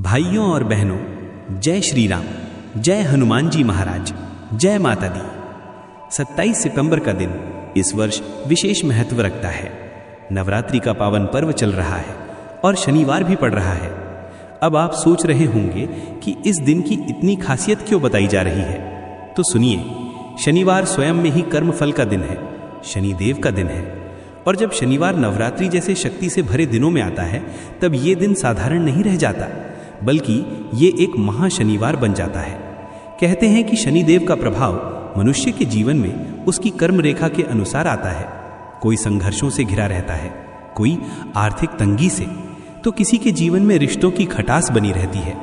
भाइयों और बहनों, जय श्री राम, जय हनुमान जी महाराज, जय माता दी। 27 सितंबर का दिन इस वर्ष विशेष महत्व रखता है। नवरात्रि का पावन पर्व चल रहा है और शनिवार भी पड़ रहा है। अब आप सोच रहे होंगे कि इस दिन की इतनी खासियत क्यों बताई जा रही है, तो सुनिए। शनिवार स्वयं में ही कर्मफल का दिन है, शनिदेव का दिन है। और जब शनिवार नवरात्रि जैसे शक्ति से भरे दिनों में आता है, तब ये दिन साधारण नहीं रह जाता, बल्कि ये एक महाशनिवार बन जाता है। कहते हैं कि शनिदेव का प्रभाव मनुष्य के जीवन में उसकी कर्म रेखा के अनुसार आता है। कोई संघर्षों से घिरा रहता है, कोई आर्थिक तंगी से, तो किसी के जीवन में रिश्तों की खटास बनी रहती है।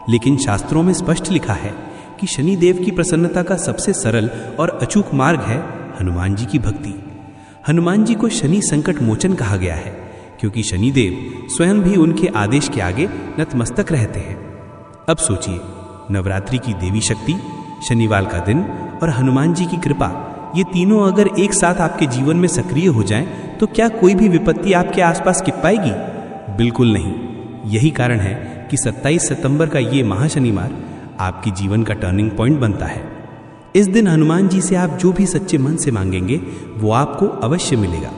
लेकिन शास्त्रों में स्पष्ट लिखा है कि शनिदेव की प्रसन्नता का सबसे सरल और अचूक मार्ग है हनुमान जी की भक्ति। हनुमान जी को शनि संकट मोचन कहा गया है, क्योंकि शनिदेव स्वयं भी उनके आदेश के आगे नतमस्तक रहते हैं। अब सोचिए, नवरात्रि की देवी शक्ति, शनिवार का दिन और हनुमान जी की कृपा, ये तीनों अगर एक साथ आपके जीवन में सक्रिय हो जाएं, तो क्या कोई भी विपत्ति आपके आसपास टिक पाएगी? बिल्कुल नहीं। यही कारण है कि 27 सितंबर का ये महाशनिवार आपके जीवन का टर्निंग पॉइंट बनता है। इस दिन हनुमान जी से आप जो भी सच्चे मन से मांगेंगे, वो आपको अवश्य मिलेगा।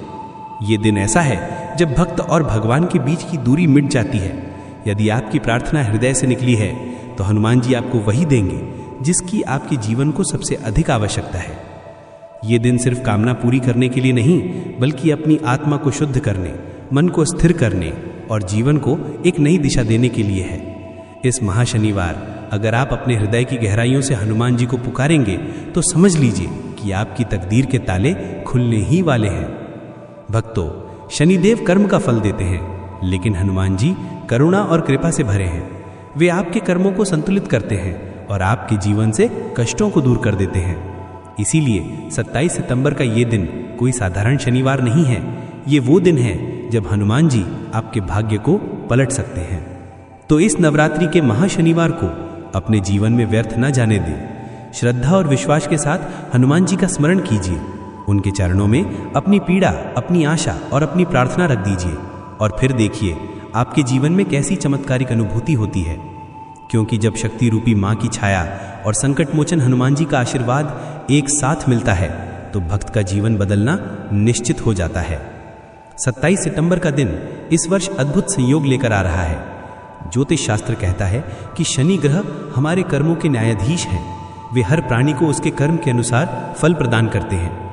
ये दिन ऐसा है जब भक्त और भगवान के बीच की दूरी मिट जाती है। यदि आपकी प्रार्थना हृदय से निकली है, तो हनुमान जी आपको वही देंगे जिसकी आपके जीवन को सबसे अधिक आवश्यकता है। ये दिन सिर्फ कामना पूरी करने के लिए नहीं, बल्कि अपनी आत्मा को शुद्ध करने, मन को स्थिर करने और जीवन को एक नई दिशा देने के लिए है। इस महाशनिवार अगर आप अपने हृदय की गहराइयों से हनुमान जी को पुकारेंगे, तो समझ लीजिए कि आपकी तकदीर के ताले खुलने ही वाले हैं। भक्तों, शनिदेव कर्म का फल देते हैं, लेकिन हनुमान जी करुणा और कृपा से भरे हैं। वे आपके कर्मों को संतुलित करते हैं और आपके जीवन से कष्टों को दूर कर देते हैं। इसीलिए 27 सितंबर का ये दिन कोई साधारण शनिवार नहीं है। ये वो दिन है जब हनुमान जी आपके भाग्य को पलट सकते हैं। तो इस नवरात्रि के महाशनिवार को अपने जीवन में व्यर्थ न जाने दें। श्रद्धा और विश्वास के साथ हनुमान जी का स्मरण कीजिए। उनके चरणों में अपनी पीड़ा, अपनी आशा और अपनी प्रार्थना रख दीजिए, और फिर देखिए आपके जीवन में कैसी चमत्कारिक अनुभूति होती है। क्योंकि जब शक्ति रूपी माँ की छाया और संकट मोचन हनुमान जी का आशीर्वाद एक साथ मिलता है, तो भक्त का जीवन बदलना निश्चित हो जाता है। 27 सितंबर का दिन इस वर्ष अद्भुत संयोग लेकर आ रहा है। ज्योतिष शास्त्र कहता है कि शनि ग्रह हमारे कर्मों के न्यायाधीश हैं। वे हर प्राणी को उसके कर्म के अनुसार फल प्रदान करते हैं।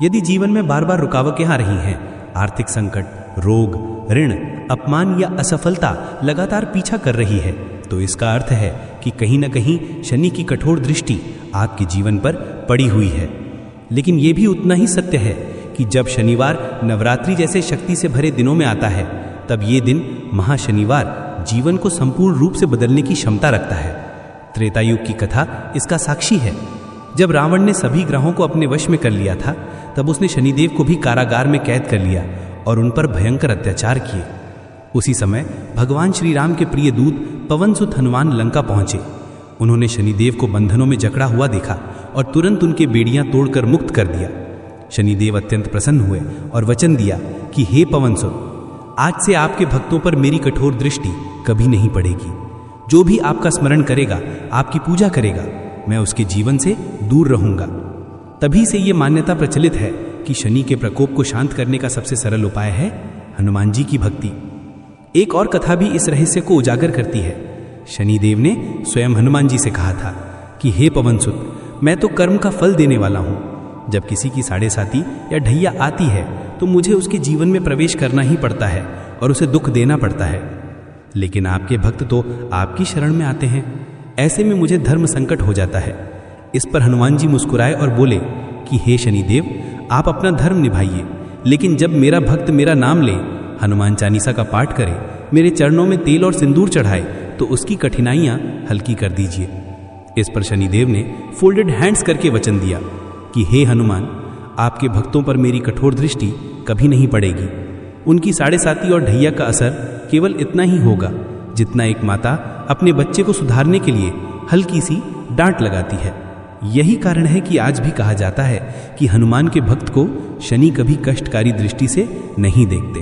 यदि जीवन में बार बार रुकावटें आ रही हैं, आर्थिक संकट, रोग, ऋण, अपमान या असफलता लगातार पीछा कर रही है, तो इसका अर्थ है कि कहीं न कहीं शनि की कठोर दृष्टि आपके जीवन पर पड़ी हुई है। लेकिन यह भी उतना ही सत्य है कि जब शनिवार नवरात्रि जैसे शक्ति से भरे दिनों में आता है, तब ये दिन महाशनिवार जीवन को संपूर्ण रूप से बदलने की क्षमता रखता है। त्रेता युग की कथा इसका साक्षी है। जब रावण ने सभी ग्रहों को अपने वश में कर लिया था, तब उसने शनिदेव को भी कारागार में कैद कर लिया और उन पर भयंकर अत्याचार किए। उसी समय भगवान श्री राम के प्रिय दूत पवनसुत हनुमान लंका पहुंचे। उन्होंने शनिदेव को बंधनों में जकड़ा हुआ देखा और तुरंत उनके बेड़ियां तोड़कर मुक्त कर दिया। शनिदेव अत्यंत प्रसन्न हुए और वचन दिया कि हे पवनसुत, आज से आपके भक्तों पर मेरी कठोर दृष्टि कभी नहीं पड़ेगी। जो भी आपका स्मरण करेगा, आपकी पूजा करेगा, मैं उसके जीवन से दूर रहूंगा। तभी से ये मान्यता प्रचलित है कि शनि के प्रकोप को शांत करने का सबसे सरल उपाय है हनुमान जी की भक्ति। एक और कथा भी इस रहस्य को उजागर करती है। शनिदेव ने स्वयं हनुमान जी से कहा था कि हे पवनसुत, मैं तो कर्म का फल देने वाला हूं। जब किसी की साढ़े साती या ढैया आती है, तो मुझे उसके जीवन में प्रवेश करना ही पड़ता है और उसे दुख देना पड़ता है। लेकिन आपके भक्त तो आपकी शरण में आते हैं। ऐसे में मुझे धर्म संकट हो जाता है। इस पर हनुमान जी मुस्कुराए और बोले कि हे शनिदेव, आप अपना धर्म निभाइए, लेकिन जब मेरा भक्त मेरा नाम ले, हनुमान चालीसा का पाठ करे, मेरे चरणों में तेल और सिंदूर चढ़ाए, तो उसकी कठिनाइयां हल्की कर दीजिए। इस पर शनिदेव ने फोल्डेड हैंड्स करके वचन दिया कि हे हनुमान, आपके भक्तों पर मेरी कठोर दृष्टि कभी नहीं पड़ेगी। उनकी साढ़े साती और ढैया का असर केवल इतना ही होगा जितना एक माता अपने बच्चे को सुधारने के लिए हल्की सी डांट लगाती है। यही कारण है कि आज भी कहा जाता है कि हनुमान के भक्त को शनि कभी कष्टकारी दृष्टि से नहीं देखते।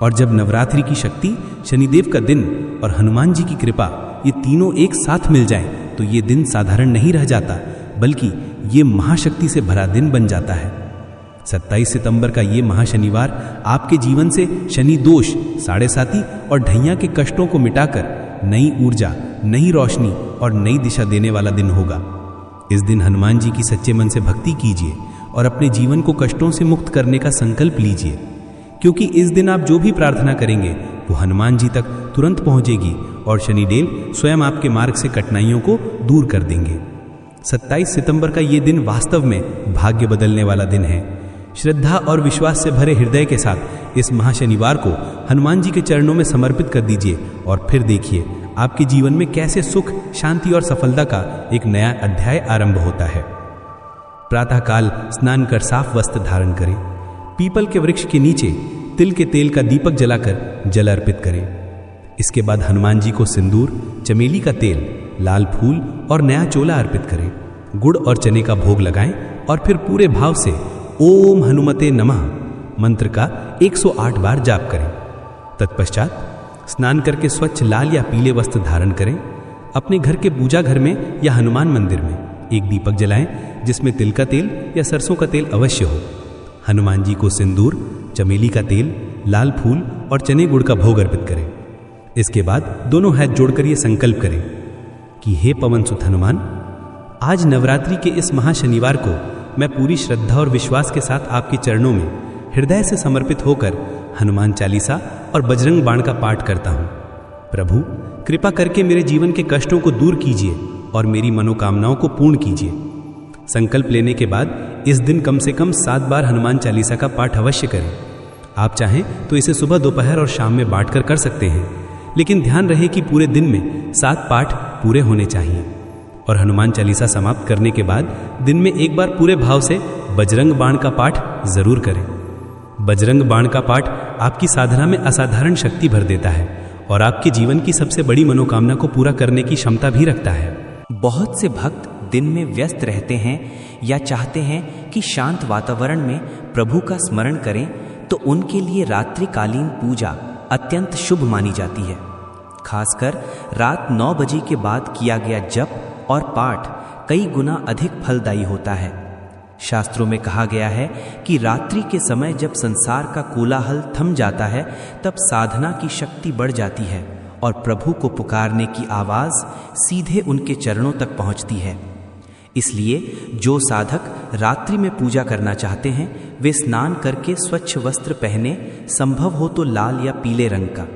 और जब नवरात्रि की शक्ति शनिदेव का दिन और हनुमान जी की कृपा, ये तीनों एक साथ मिल जाएं तो ये दिन साधारण नहीं रह जाता, बल्कि ये महाशक्ति से भरा दिन बन जाता है। 27 सितंबर का ये महाशनिवार आपके जीवन से शनि दोष, साढ़े साती और ढैया के कष्टों को मिटाकर नई ऊर्जा, नई रोशनी और नई दिशा देने वाला दिन होगा। इस दिन हनुमान जी की सच्चे मन से भक्ति कीजिए और अपने जीवन को कष्टों से मुक्त करने का संकल्प लीजिए, क्योंकि इस दिन आप जो भी प्रार्थना करेंगे वो हनुमान जी तक तुरंत पहुंचेगी और शनिदेव स्वयं आपके मार्ग से कठिनाइयों को दूर कर देंगे। 27 सितंबर का ये दिन वास्तव में भाग्य बदलने वाला दिन है। श्रद्धा और विश्वास से भरे हृदय के साथ इस महाशनिवार को हनुमान जी के चरणों में समर्पित कर दीजिए और फिर देखिए आपके जीवन में कैसे सुख, शांति और सफलता का एक नया अध्याय आरंभ होता है। प्रातःकाल स्नान कर साफ वस्त्र धारण करें। पीपल के वृक्ष के नीचे तिल के तेल का दीपक जलाकर जल अर्पित करें। इसके बाद हनुमान जी को सिंदूर, चमेली का तेल, लाल फूल और नया चोला अर्पित करें। गुड़ और चने का भोग लगाएं और फिर पूरे भाव से ओम हनुमते नमः मंत्र का 108 बार जाप करें। तत्पश्चात स्नान करके स्वच्छ लाल या पीले वस्त्र धारण करें। अपने घर के पूजा घर में या हनुमान मंदिर में एक दीपक जलाएं जिसमें तिल का तेल या सरसों का तेल अवश्य हो। हनुमान जी को सिंदूर, चमेली का तेल, लाल फूल और चने गुड़ का भोग अर्पित करें। इसके बाद दोनों हाथ जोड़कर ये संकल्प करें कि हे पवन सुत हनुमान, आज नवरात्रि के इस महाशनिवार को मैं पूरी श्रद्धा और विश्वास के साथ आपके चरणों में हृदय से समर्पित होकर हनुमान चालीसा और बजरंग बाण का पाठ करता हूँ। प्रभु, कृपा करके मेरे जीवन के कष्टों को दूर कीजिए और मेरी मनोकामनाओं को पूर्ण कीजिए। संकल्प लेने के बाद इस दिन कम से कम 7 बार हनुमान चालीसा का पाठ अवश्य करें। आप चाहें तो इसे सुबह, दोपहर और शाम में बांटकर कर सकते हैं, लेकिन ध्यान रहे कि पूरे दिन में 7 पाठ पूरे होने चाहिए। और हनुमान चालीसा समाप्त करने के बाद दिन में एक बार पूरे भाव से बजरंग बाण का पाठ जरूर करें। बजरंग बाण का पाठ आपकी साधना में असाधारण शक्ति भर देता है और आपके जीवन की सबसे बड़ी मनोकामना को पूरा करने की क्षमता भी रखता है। बहुत से भक्त दिन में व्यस्त रहते हैं या चाहते हैं कि शांत वातावरण में प्रभु का स्मरण करें, तो उनके लिए रात्रिकालीन पूजा अत्यंत शुभ मानी जाती है। खासकर रात 9 बजे के बाद किया गया जप और पाठ कई गुना अधिक फलदायी होता है। शास्त्रों में कहा गया है कि रात्रि के समय जब संसार का कोलाहल थम जाता है, तब साधना की शक्ति बढ़ जाती है और प्रभु को पुकारने की आवाज सीधे उनके चरणों तक पहुंचती है। इसलिए जो साधक रात्रि में पूजा करना चाहते हैं, वे स्नान करके स्वच्छ वस्त्र पहने, संभव हो तो लाल या पीले रंग का।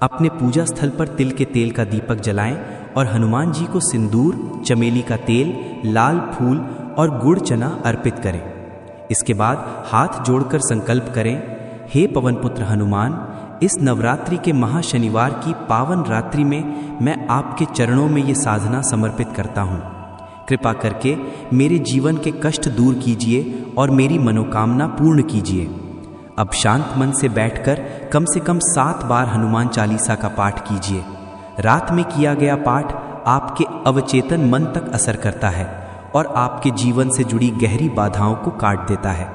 अपने पूजा स्थल पर तिल के तेल का दीपक जलाएं और हनुमान जी को सिंदूर, चमेली का तेल, लाल फूल और गुड़ चना अर्पित करें। इसके बाद हाथ जोड़कर संकल्प करें, हे पवन पुत्र हनुमान, इस नवरात्रि के महाशनिवार की पावन रात्रि में मैं आपके चरणों में ये साधना समर्पित करता हूँ। कृपा करके मेरे जीवन के कष्ट दूर कीजिए और मेरी मनोकामना पूर्ण कीजिए। अब शांत मन से बैठकर कम से कम 7 बार हनुमान चालीसा का पाठ कीजिए। रात में किया गया पाठ आपके अवचेतन मन तक असर करता है और आपके जीवन से जुड़ी गहरी बाधाओं को काट देता है।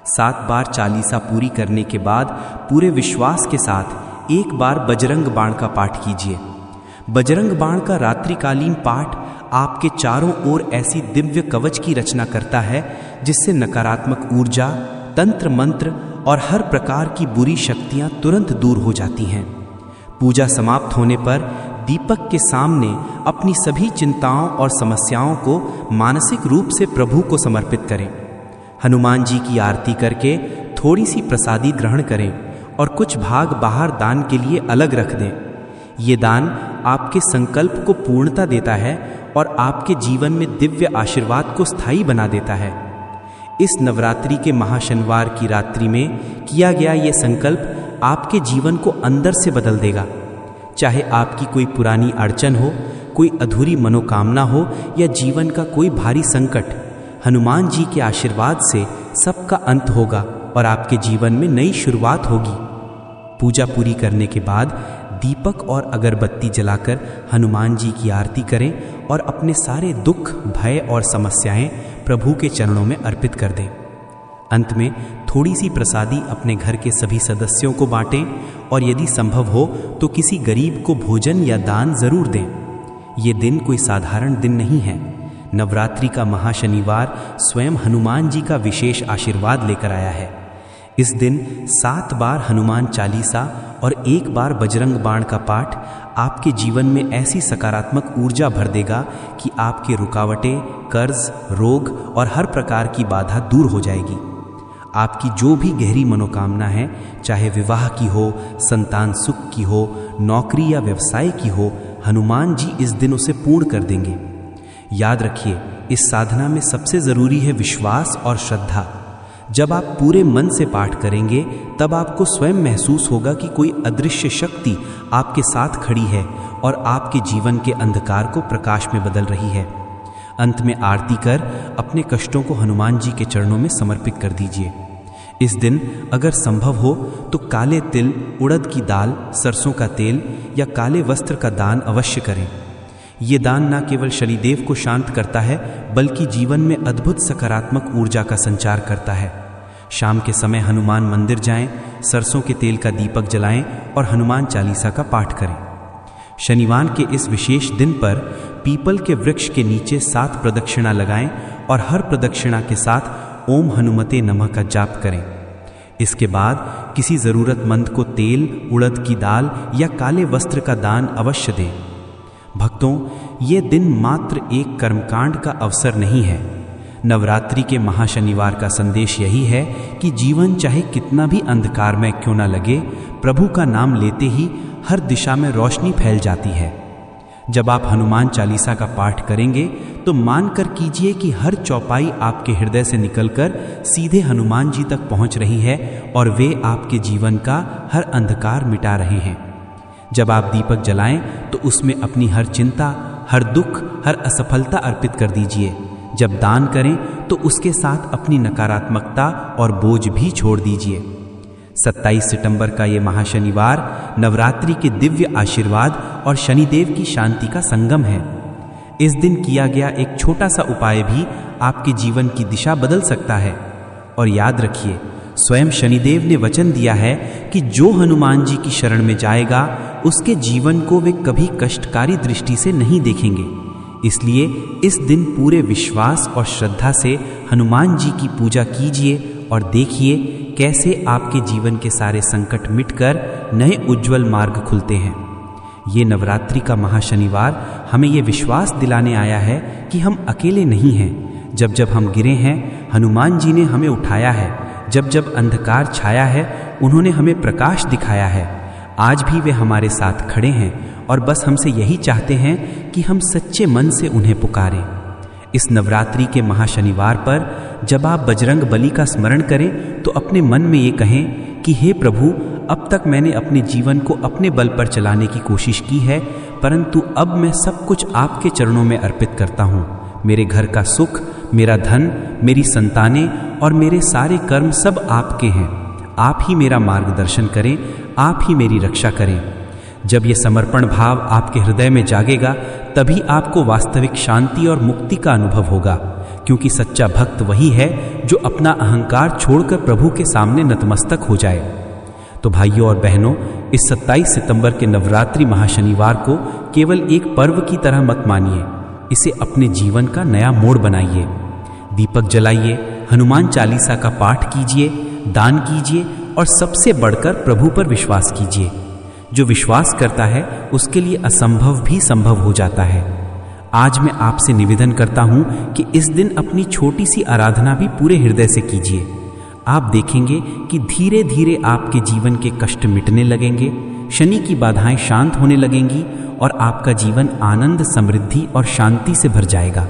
7 बार चालीसा पूरी करने के बाद पूरे विश्वास के साथ एक बार बजरंग बाण का पाठ कीजिए। बजरंग बाण का रात्रिकालीन पाठ आपके चारों ओर ऐसी दिव्य कवच की रचना करता है जिससे नकारात्मक ऊर्जा, तंत्र मंत्र और हर प्रकार की बुरी शक्तियां तुरंत दूर हो जाती हैं। पूजा समाप्त होने पर दीपक के सामने अपनी सभी चिंताओं और समस्याओं को मानसिक रूप से प्रभु को समर्पित करें। हनुमान जी की आरती करके थोड़ी सी प्रसादी ग्रहण करें और कुछ भाग बाहर दान के लिए अलग रख दें। ये दान आपके संकल्प को पूर्णता देता है और आपके जीवन में दिव्य आशीर्वाद को स्थायी बना देता है। इस नवरात्रि के महाशनिवार की रात्रि में किया गया ये संकल्प आपके जीवन को अंदर से बदल देगा। चाहे आपकी कोई पुरानी अड़चन हो, कोई अधूरी मनोकामना हो या जीवन का कोई भारी संकट, हनुमान जी के आशीर्वाद से सबका अंत होगा और आपके जीवन में नई शुरुआत होगी। पूजा पूरी करने के बाद दीपक और अगरबत्ती जलाकर हनुमान जी की आरती करें और अपने सारे दुख, भय और समस्याएं प्रभु के चरणों में अर्पित कर दें। अंत में थोड़ी सी प्रसादी अपने घर के सभी सदस्यों को बांटें और यदि संभव हो तो किसी गरीब को भोजन या दान जरूर दें। ये दिन कोई साधारण दिन नहीं है। नवरात्रि का महाशनिवार स्वयं हनुमान जी का विशेष आशीर्वाद लेकर आया है। इस दिन 7 बार हनुमान चालीसा और 1 बार बजरंग बाण का पाठ आपके जीवन में ऐसी सकारात्मक ऊर्जा भर देगा कि आपके रुकावटें, कर्ज, रोग और हर प्रकार की बाधा दूर हो जाएगी। आपकी जो भी गहरी मनोकामना है, चाहे विवाह की हो, संतान सुख की हो, नौकरी या व्यवसाय की हो, हनुमान जी इस दिन उसे पूर्ण कर देंगे। याद रखिए, इस साधना में सबसे जरूरी है विश्वास और श्रद्धा। जब आप पूरे मन से पाठ करेंगे तब आपको स्वयं महसूस होगा कि कोई अदृश्य शक्ति आपके साथ खड़ी है और आपके जीवन के अंधकार को प्रकाश में बदल रही है। अंत में आरती कर अपने कष्टों को हनुमान जी के चरणों में समर्पित कर दीजिए। इस दिन अगर संभव हो तो काले तिल, उड़द की दाल, सरसों का तेल या काले वस्त्र का दान अवश्य करें। ये दान न केवल शनिदेव को शांत करता है बल्कि जीवन में अद्भुत सकारात्मक ऊर्जा का संचार करता है। शाम के समय हनुमान मंदिर जाएं, सरसों के तेल का दीपक जलाएं और हनुमान चालीसा का पाठ करें। शनिवार के इस विशेष दिन पर पीपल के वृक्ष के नीचे 7 प्रदक्षिणा लगाएं और हर प्रदक्षिणा के साथ ओम हनुमते नमः का जाप करें। इसके बाद किसी जरूरतमंद को तेल, उड़द की दाल या काले वस्त्र का दान अवश्य दें। भक्तों, ये दिन मात्र एक कर्मकांड का अवसर नहीं है। नवरात्रि के महाशनिवार का संदेश यही है कि जीवन चाहे कितना भी अंधकार में क्यों न लगे, प्रभु का नाम लेते ही हर दिशा में रोशनी फैल जाती है। जब आप हनुमान चालीसा का पाठ करेंगे तो मानकर कीजिए कि हर चौपाई आपके हृदय से निकलकर सीधे हनुमान जी तक पहुंच रही है और वे आपके जीवन का हर अंधकार मिटा रहे हैं। जब आप दीपक जलाएं तो उसमें अपनी हर चिंता, हर दुख, हर असफलता अर्पित कर दीजिए। जब दान करें तो उसके साथ अपनी नकारात्मकता और बोझ भी छोड़ दीजिए। 27 सितंबर का ये महाशनिवार नवरात्रि के दिव्य आशीर्वाद और शनिदेव की शांति का संगम है। इस दिन किया गया एक छोटा सा उपाय भी आपके जीवन की दिशा बदल सकता है। और याद रखिए, स्वयं शनिदेव ने वचन दिया है कि जो हनुमान जी की शरण में जाएगा उसके जीवन को वे कभी कष्टकारी दृष्टि से नहीं देखेंगे। इसलिए इस दिन पूरे विश्वास और श्रद्धा से हनुमान जी की पूजा कीजिए और देखिए कैसे आपके जीवन के सारे संकट मिटकर नए उज्जवल मार्ग खुलते हैं। ये नवरात्रि का महाशनिवार हमें ये विश्वास दिलाने आया है कि हम अकेले नहीं हैं। जब जब हम गिरे हैं, हनुमान जी ने हमें उठाया है। जब जब अंधकार छाया है, उन्होंने हमें प्रकाश दिखाया है। आज भी वे हमारे साथ खड़े हैं और बस हमसे यही चाहते हैं कि हम सच्चे मन से उन्हें पुकारें। इस नवरात्रि के महाशनिवार पर जब आप बजरंग बली का स्मरण करें तो अपने मन में ये कहें कि हे प्रभु, अब तक मैंने अपने जीवन को अपने बल पर चलाने की कोशिश की है, परंतु अब मैं सब कुछ आपके चरणों में अर्पित करता हूँ। मेरे घर का सुख, मेरा धन, मेरी संतानें और मेरे सारे कर्म सब आपके हैं। आप ही मेरा मार्गदर्शन करें, आप ही मेरी रक्षा करें। जब ये समर्पण भाव आपके हृदय में जागेगा तभी आपको वास्तविक शांति और मुक्ति का अनुभव होगा, क्योंकि सच्चा भक्त वही है जो अपना अहंकार छोड़कर प्रभु के सामने नतमस्तक हो जाए। तो भाइयों और बहनों, इस 27 सितंबर के नवरात्रि महाशनिवार को केवल एक पर्व की तरह मत मानिए, इसे अपने जीवन का नया मोड़ बनाइए। दीपक जलाइए, हनुमान चालीसा का पाठ कीजिए, दान कीजिए और सबसे बढ़कर प्रभु पर विश्वास कीजिए। जो विश्वास करता है उसके लिए असंभव भी संभव हो जाता है। आज मैं आपसे निवेदन करता हूं कि इस दिन अपनी छोटी सी आराधना भी पूरे हृदय से कीजिए। आप देखेंगे कि धीरे धीरे आपके जीवन के कष्ट मिटने लगेंगे, शनि की बाधाएं शांत होने लगेंगी और आपका जीवन आनंद, समृद्धि और शांति से भर जाएगा।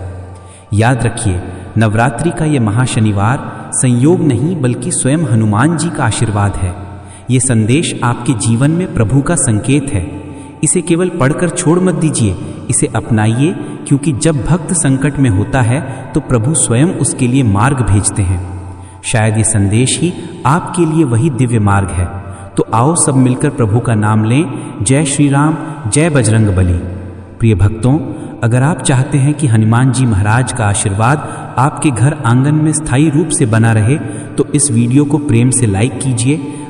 याद रखिए, नवरात्रि का यह महाशनिवार संयोग नहीं बल्कि स्वयं हनुमान जी का आशीर्वाद है। ये संदेश आपके जीवन में प्रभु का संकेत है। इसे केवल पढ़कर छोड़ मत दीजिए, इसे अपनाइए, क्योंकि जब भक्त संकट में होता है तो प्रभु स्वयं उसके लिए मार्ग भेजते हैं। शायद ये संदेश ही आपके लिए वही दिव्य मार्ग है। तो आओ सब मिलकर प्रभु का नाम लें। जय श्री राम, जय बजरंग बली। प्रिय भक्तों, अगर आप चाहते हैं कि हनुमान जी महाराज का आशीर्वाद आपके घर आंगन में स्थायी रूप से बना रहे तो इस वीडियो को प्रेम से लाइक कीजिए,